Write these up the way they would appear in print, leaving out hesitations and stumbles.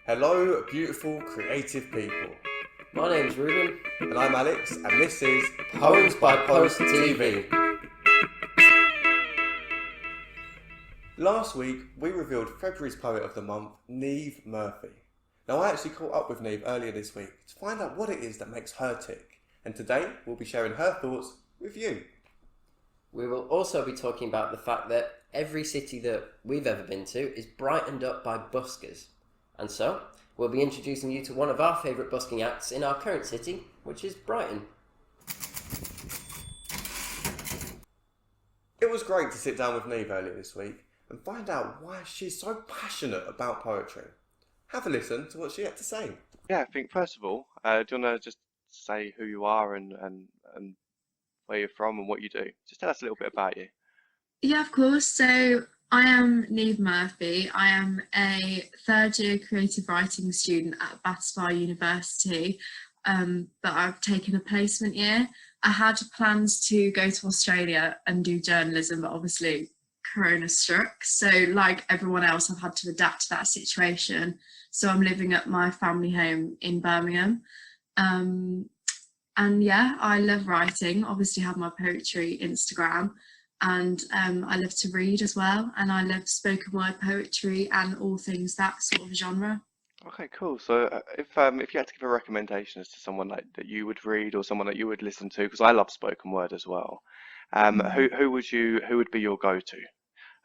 Hello, beautiful, creative people. My name's Ruben. And I'm Alex, and this is Poems by Post TV. Last week, we revealed February's poet of the month, Niamh Murphy. Now, I actually caught up with Niamh earlier this week to find out what it is that makes her tick. And today, we'll be sharing her thoughts with you. We will also be talking about the fact that every city that we've ever been to is brightened up by buskers. And so, we'll be introducing you to one of our favourite busking acts in our current city, which is Brighton. It was great to sit down with Niamh earlier this week and find out why she's so passionate about poetry. Have a listen to what she had to say. Yeah, I think first of all, do you want to just say who you are and where you're from and what you do? Just tell us a little bit about you. Yeah, of course. So I am Niamh Murphy. I am a third year creative writing student at Battersby University, but I've taken a placement year. I had plans to go to Australia and do journalism, but obviously Corona struck. So like everyone else, I've had to adapt to that situation. So I'm living at my family home in Birmingham. And yeah, I love writing, obviously have my poetry Instagram, and I love to read as well, and I love spoken word poetry and all things that sort of genre. Okay, cool. So if you had to give a recommendation as to someone like that you would read or someone that you would listen to, because I love spoken word as well, who would be your go-to?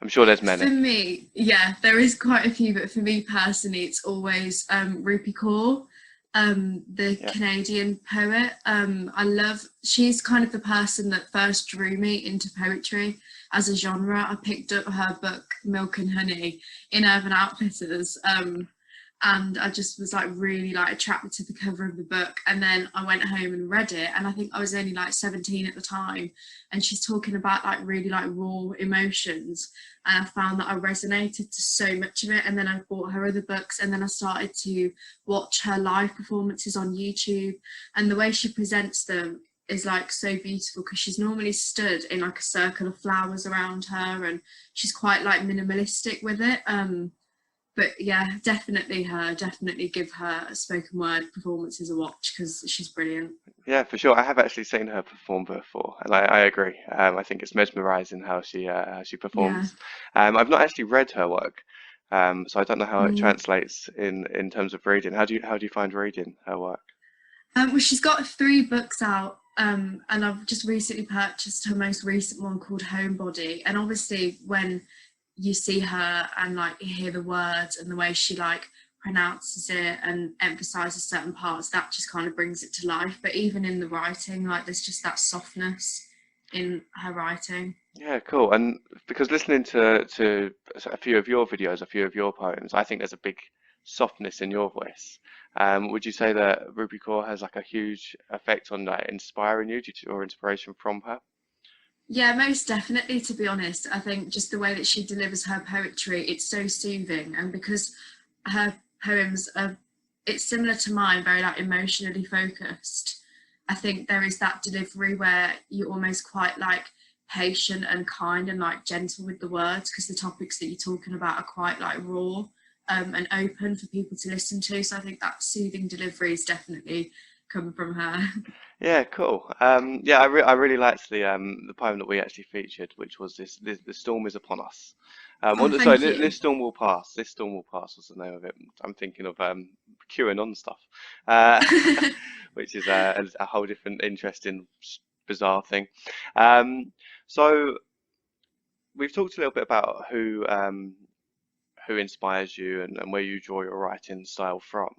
I'm sure there's many. For me, yeah, there is quite a few, but for me personally, it's always Rupi Kaur, the Canadian poet. She's kind of the person that first drew me into poetry as a genre. I picked up her book Milk and Honey in Urban Outfitters, and I just was like really like attracted to the cover of the book, and then I went home and read it, and I think I was only like 17 at the time, and she's talking about like really like raw emotions, and I found that I resonated to so much of it. And then I bought her other books, and then I started to watch her live performances on YouTube, and the way she presents them is like so beautiful, because she's normally stood in like a circle of flowers around her, and she's quite like minimalistic with it. But yeah, definitely give her a spoken word performances a watch, because she's brilliant. Yeah, for sure. I have actually seen her perform before, and I agree. I think it's mesmerizing how she performs. I've not actually read her work, so I don't know how it translates in terms of reading. How do you find reading her work? Well, she's got 3 books out, and I've just recently purchased her most recent one called Homebody. And obviously, when you see her and like hear the words and the way she like pronounces it and emphasizes certain parts, that just kind of brings it to life. But even in the writing, like there's just that softness in her writing. Yeah, cool. And because listening to a few of your videos, a few of your poems, I think there's a big softness in your voice. Would you say that Rupi Kaur has like a huge effect on like inspiring you due to your inspiration from her? Yeah, most definitely, to be honest. I think just the way that she delivers her poetry, it's so soothing. And because her poems are, it's similar to mine, very like emotionally focused, I think there is that delivery where you're almost quite like patient and kind and like gentle with the words, because the topics that you're talking about are quite like raw and open for people to listen to. So I think that soothing delivery is definitely coming from her. Yeah, cool. Yeah, I really liked the poem that we actually featured, which was this the storm is upon us. Oh, Sorry, thank you. this storm will pass. This storm will pass was the name of it. I'm thinking of QAnon stuff, uh, which is a whole different, interesting, bizarre thing. So we've talked a little bit about who inspires you and where you draw your writing style from.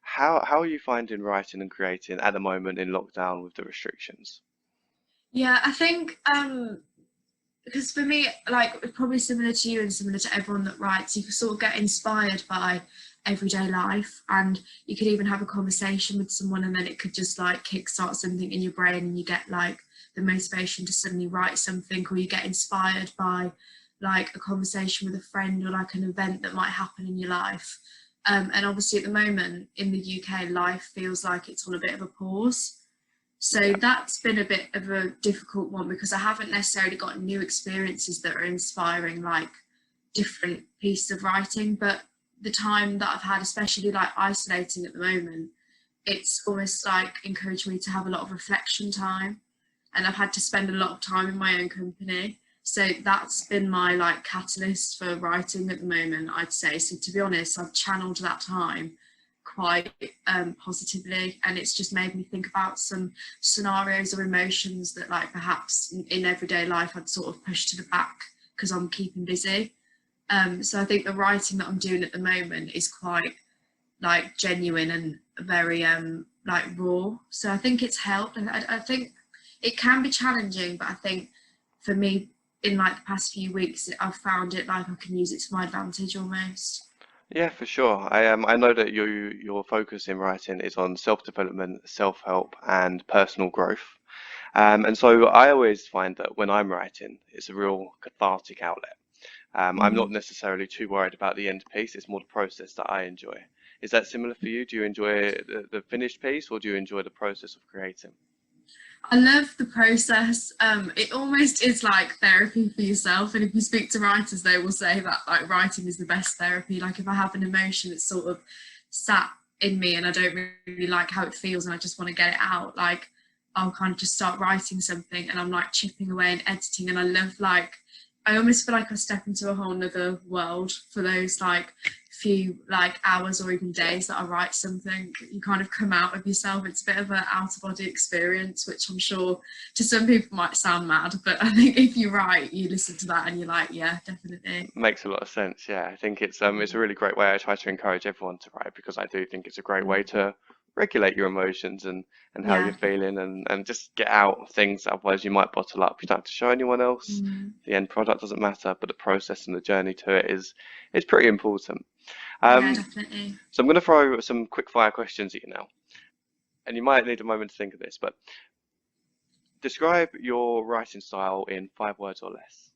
How are you finding writing and creating at the moment in lockdown with the restrictions? Yeah, I think because for me, like probably similar to you and similar to everyone that writes, you can sort of get inspired by everyday life, and you could even have a conversation with someone, and then it could just like kickstart something in your brain, and you get like the motivation to suddenly write something, or you get inspired by like a conversation with a friend or like an event that might happen in your life. And obviously at the moment in the UK, life feels like it's on a bit of a pause. So that's been a bit of a difficult one, because I haven't necessarily got new experiences that are inspiring like different pieces of writing. But the time that I've had, especially like isolating at the moment, it's almost like encouraged me to have a lot of reflection time, and I've had to spend a lot of time in my own company. So that's been my like catalyst for writing at the moment, I'd say. So to be honest, I've channeled that time quite positively, and it's just made me think about some scenarios or emotions that like perhaps in everyday life I'd sort of push to the back because I'm keeping busy. So I think the writing that I'm doing at the moment is quite like genuine and very like raw. So I think it's helped, and I think it can be challenging, but I think for me in like the past few weeks I've found it like I can use it to my advantage almost. Yeah, for sure. I know that your focus in writing is on self-development, self-help, and personal growth. And so I always find that when I'm writing, it's a real cathartic outlet. I'm not necessarily too worried about the end piece. It's more the process that I enjoy. Is that similar for you? Do you enjoy the finished piece, or do you enjoy the process of creating? I love the process. It almost is like therapy for yourself, and if you speak to writers they will say that like writing is the best therapy. Like if I have an emotion that's sort of sat in me and I don't really like how it feels and I just want to get it out, like I'll kind of just start writing something and I'm like chipping away and editing, and I love like I almost feel like I step into a whole nother world for those like few like hours or even days that I write something. You kind of come out of yourself. It's a bit of an out of body experience, which I'm sure to some people might sound mad, but I think if you write, you listen to that and you're like, yeah, definitely. Makes a lot of sense. Yeah, I think it's a really great way. I try to encourage everyone to write because I do think it's a great way to regulate your emotions and how you're feeling and just get out things that otherwise you might bottle up. You don't have to show anyone else. The end product doesn't matter, but the process and the journey to it is pretty important. Yeah, definitely. So I'm going to throw some quick fire questions at you now, and you might need a moment to think of this, but describe your writing style in 5 words or less.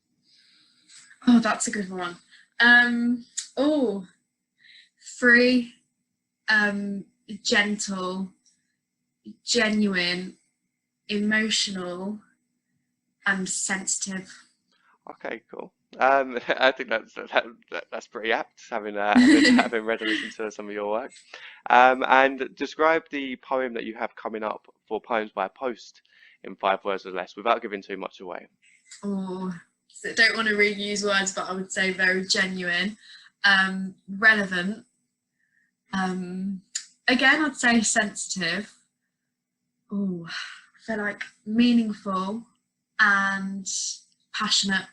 Oh, that's a good one. Free, gentle, genuine, emotional, and sensitive. Okay, cool. I think that's pretty apt, having read and listened to some of your work. And describe the poem that you have coming up for Poems by Post in 5 words or less, without giving too much away. Oh, so I don't want to really use words, but I would say very genuine, relevant. Again, I'd say sensitive. Oh, I feel like meaningful and passionate.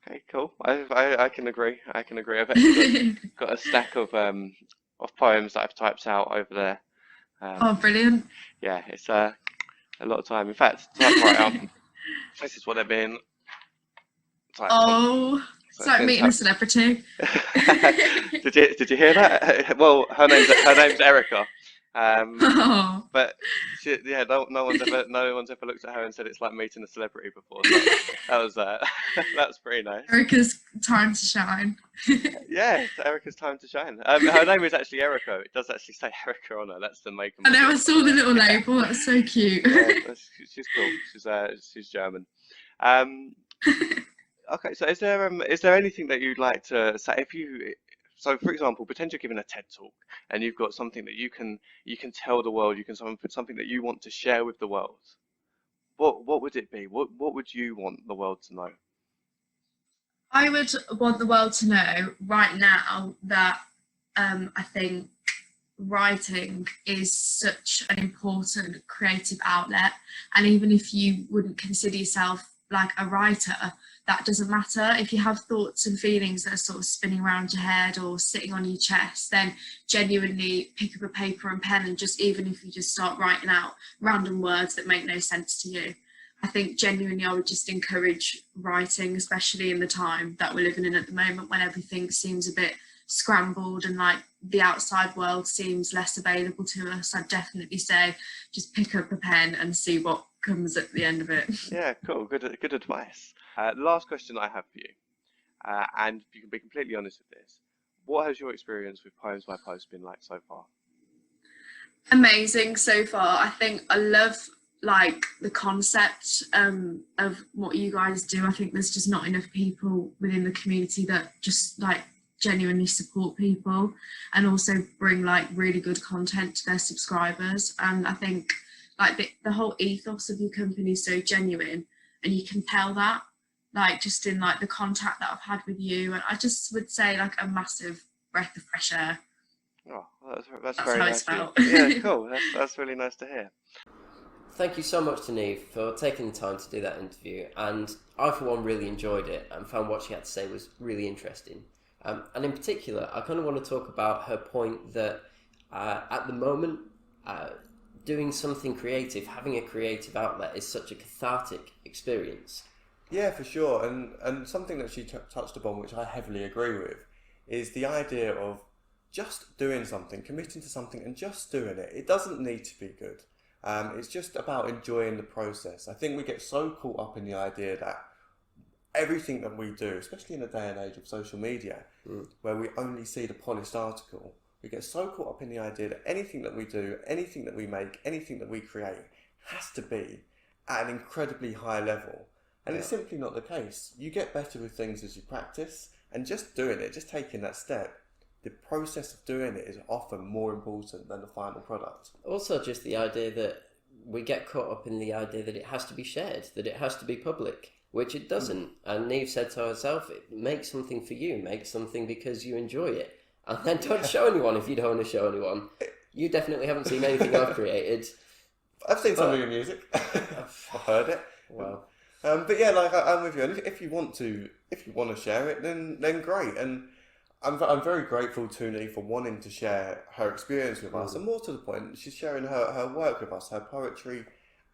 Okay, cool. I can agree. I can agree. I've actually got a stack of poems that I've typed out over there. Oh, brilliant. Yeah, it's a lot of time. In fact, typewriter. This is what they've been typed on. So it's like meeting a celebrity. Did you hear that? Well, her name's Erica. But no one's ever looked at her and said it's like meeting a celebrity before. So that was pretty nice. Erica's time to shine. Yeah, it's Erica's time to shine. Her name is actually Erica. It does actually say Erica on her. That's the make. I know. I saw the little label. That's so cute. Yeah, she's cool. She's German. Okay, so is there anything that you'd like to say So, for example, pretend you're giving a TED talk and you've got something that you can tell the world, something that you want to share with the world. What would it be? What would you want the world to know? I would want the world to know right now that I think writing is such an important creative outlet, and even if you wouldn't consider yourself like a writer, that doesn't matter. If you have thoughts and feelings that are sort of spinning around your head or sitting on your chest, then genuinely pick up a paper and pen, and just even if you just start writing out random words that make no sense to you. I think genuinely I would just encourage writing, especially in the time that we're living in at the moment when everything seems a bit scrambled and like the outside world seems less available to us. I'd definitely say just pick up a pen and see what comes at the end of it. Yeah, cool. Good advice. The last question I have for you, and you can be completely honest with this. What has your experience with Poems by Post been like so far? Amazing so far. I think I love like the concept of what you guys do. I think there's just not enough people within the community that just like genuinely support people and also bring like really good content to their subscribers. And I think like the whole ethos of your company is so genuine, and you can tell that like just in like the contact that I've had with you. And I just would say like a massive breath of fresh air. Oh, well, that's That's very how nice. it's felt. Yeah, cool. That's really nice to hear. Thank you so much to Niamh for taking the time to do that interview, and I for one really enjoyed it and found what she had to say was really interesting. And in particular, I kind of want to talk about her point that at the moment, doing something creative, having a creative outlet is such a cathartic experience. Yeah, for sure. And something that she touched upon, which I heavily agree with, is the idea of just doing something, committing to something and just doing it. It doesn't need to be good. It's just about enjoying the process. I think we get so caught up in the idea that everything that we do, especially in the day and age of social media, where we only see the polished article, we get so caught up in the idea that anything that we do, anything that we make, anything that we create has to be at an incredibly high level. And it's simply not the case. You get better with things as you practice, and just doing it, just taking that step, the process of doing it is often more important than the final product. Also, just the idea that we get caught up in the idea that it has to be shared, that it has to be public, which it doesn't. And Niamh said to herself, make something for you, make something because you enjoy it. And then don't show anyone if you don't want to show anyone. You definitely haven't seen anything I've created. I've seen some of your music. I've heard it. Wow. But yeah, like I'm with you. And if you want to share it, then great. And I'm very grateful to Niamh for wanting to share her experience with us, and more to the point, she's sharing her work with us, her poetry,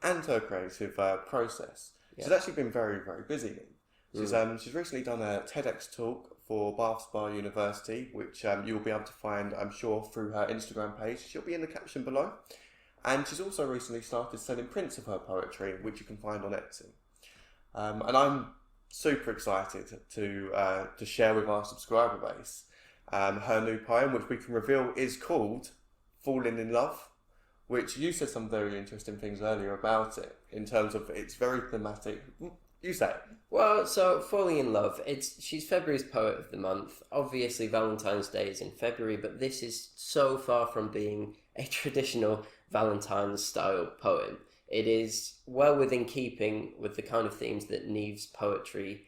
and her creative process. Yeah. She's actually been very, very busy. She's recently done a TEDx talk for Bath Spa University, which you will be able to find, I'm sure, through her Instagram page. She'll be in the caption below. And she's also recently started selling prints of her poetry, which you can find on Etsy. And I'm super excited to share with our subscriber base her new poem, which we can reveal is called Falling in Love, which you said some very interesting things earlier about it, in terms of it's very thematic. You say it. Well, so Falling in Love, she's February's Poet of the Month. Obviously Valentine's Day is in February, but this is so far from being a traditional Valentine's style poem. It is well within keeping with the kind of themes that Niamh's poetry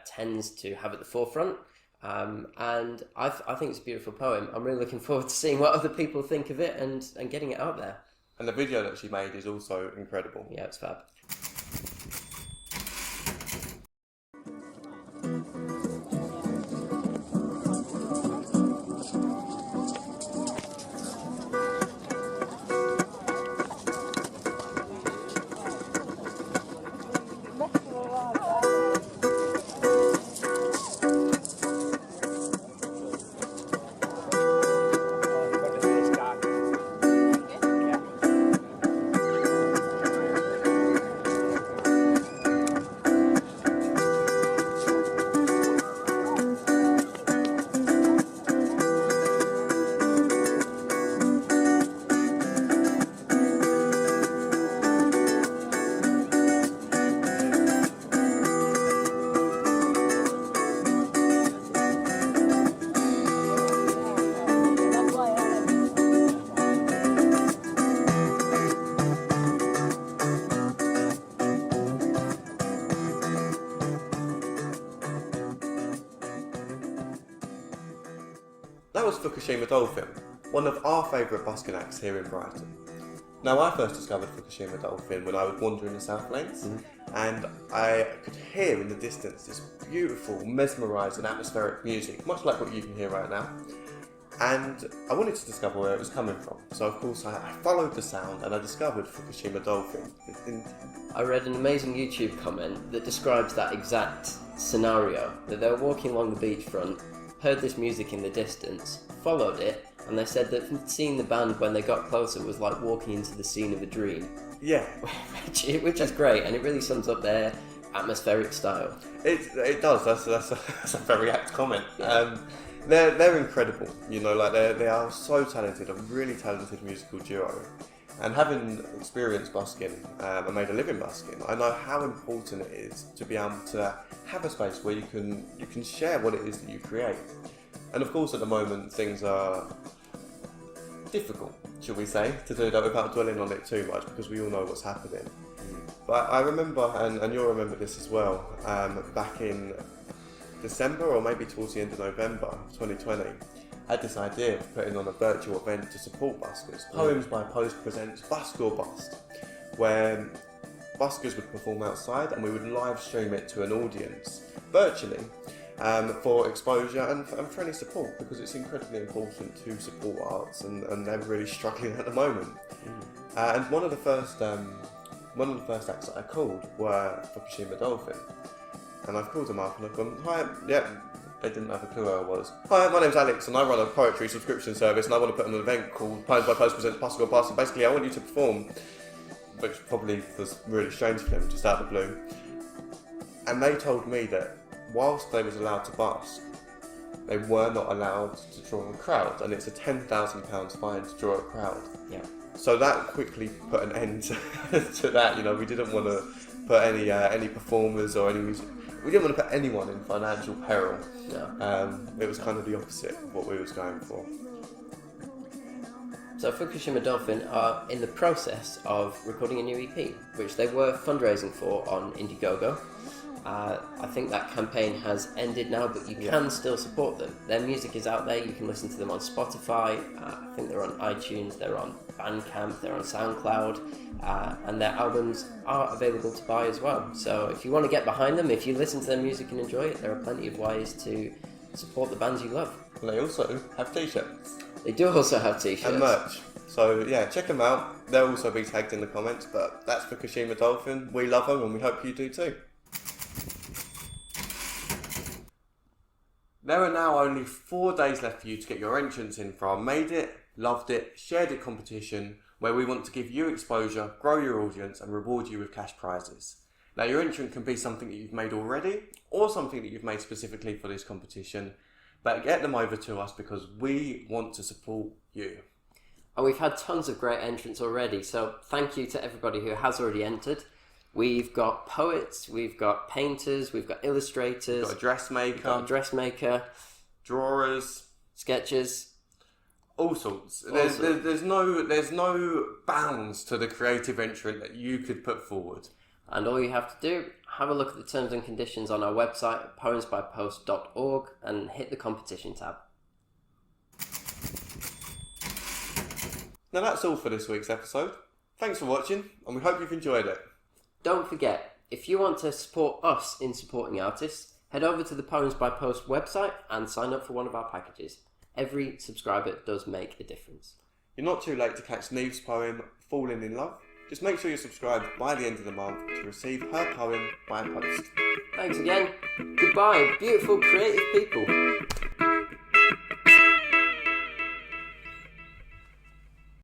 tends to have at the forefront. And I think it's a beautiful poem. I'm really looking forward to seeing what other people think of it and getting it out there. And the video that she made is also incredible. Yeah, it's fab. That was Fukushima Dolphin, one of our favourite busking acts here in Brighton. Now, I first discovered Fukushima Dolphin when I was wandering the South Lanes, and I could hear in the distance this beautiful, mesmerising, atmospheric music, much like what you can hear right now. And I wanted to discover where it was coming from. So, of course, I followed the sound and I discovered Fukushima Dolphin. I read an amazing YouTube comment that describes that exact scenario, that they were walking along the beachfront, heard this music in the distance, followed it, and they said that seeing the band when they got closer was like walking into the scene of a dream. Yeah. which is great, and it really sums up their atmospheric style. It does, that's a very apt comment. Yeah. They're incredible, you know, like they are so talented, a really talented musical duo. And having experienced busking and made a living busking, I know how important it is to be able to have a space where you can share what it is that you create. And of course, at the moment, things are difficult, shall we say, to do that without dwelling on it too much, because we all know what's happening. But I remember, and you'll remember this as well, back in December or maybe towards the end of November 2020, I had this idea of putting on a virtual event to support buskers. Poems by Post presents Busk or Bust, where buskers would perform outside and we would live stream it to an audience virtually for exposure and for any support, because it's incredibly important to support arts and they're really struggling at the moment. And one of the first acts that I called were Fukushima Dolphin. And I've called them up and I've gone, hi, yeah, they didn't have a clue who I was. Hi, my name's Alex and I run a poetry subscription service and I want to put on an event called Poems by Post presents Busk or Bust, and basically I want you to perform, which probably was really strange for them, just out of the blue. And they told me that whilst they was allowed to busk, they were not allowed to draw a crowd, and it's a £10,000 fine to draw a crowd. Yeah. So that quickly put an end to that. You know, we didn't want to put any performers or any music. We didn't want to put anyone in financial peril. No. It was kind of the opposite of what we was going for. So Fukushima Dolphin are in the process of recording a new EP, which they were fundraising for on Indiegogo. I think that campaign has ended now, but you can still support them. Their music is out there, you can listen to them on Spotify, I think they're on iTunes, they're on Bandcamp, they're on SoundCloud, and their albums are available to buy as well. So if you want to get behind them, if you listen to their music and enjoy it, there are plenty of ways to support the bands you love. And they also have t-shirts. They do also have t-shirts. And merch. So yeah, check them out. They'll also be tagged in the comments, but that's Fukushima Dolphin. We love them and we hope you do too. There are now only 4 days left for you to get your entrance in for our Made It, Loved It, Shared It competition, where we want to give you exposure, grow your audience and reward you with cash prizes. Now your entrance can be something that you've made already or something that you've made specifically for this competition, but get them over to us because we want to support you. And we've had tons of great entrants already, so thank you to everybody who has already entered. We've got poets, we've got painters, we've got illustrators, Got a dressmaker, drawers, sketches, all sorts. There's no bounds to the creative entrant that you could put forward. And all you have to do, have a look at the terms and conditions on our website at poemsbypost.org and hit the competition tab. Now that's all for this week's episode. Thanks for watching and we hope you've enjoyed it. Don't forget, if you want to support us in supporting artists, head over to the Poems by Post website and sign up for one of our packages. Every subscriber does make a difference. You're not too late to catch Niamh's poem, Falling in Love. Just make sure you're subscribed by the end of the month to receive her poem by post. Thanks again. Goodbye, beautiful creative people.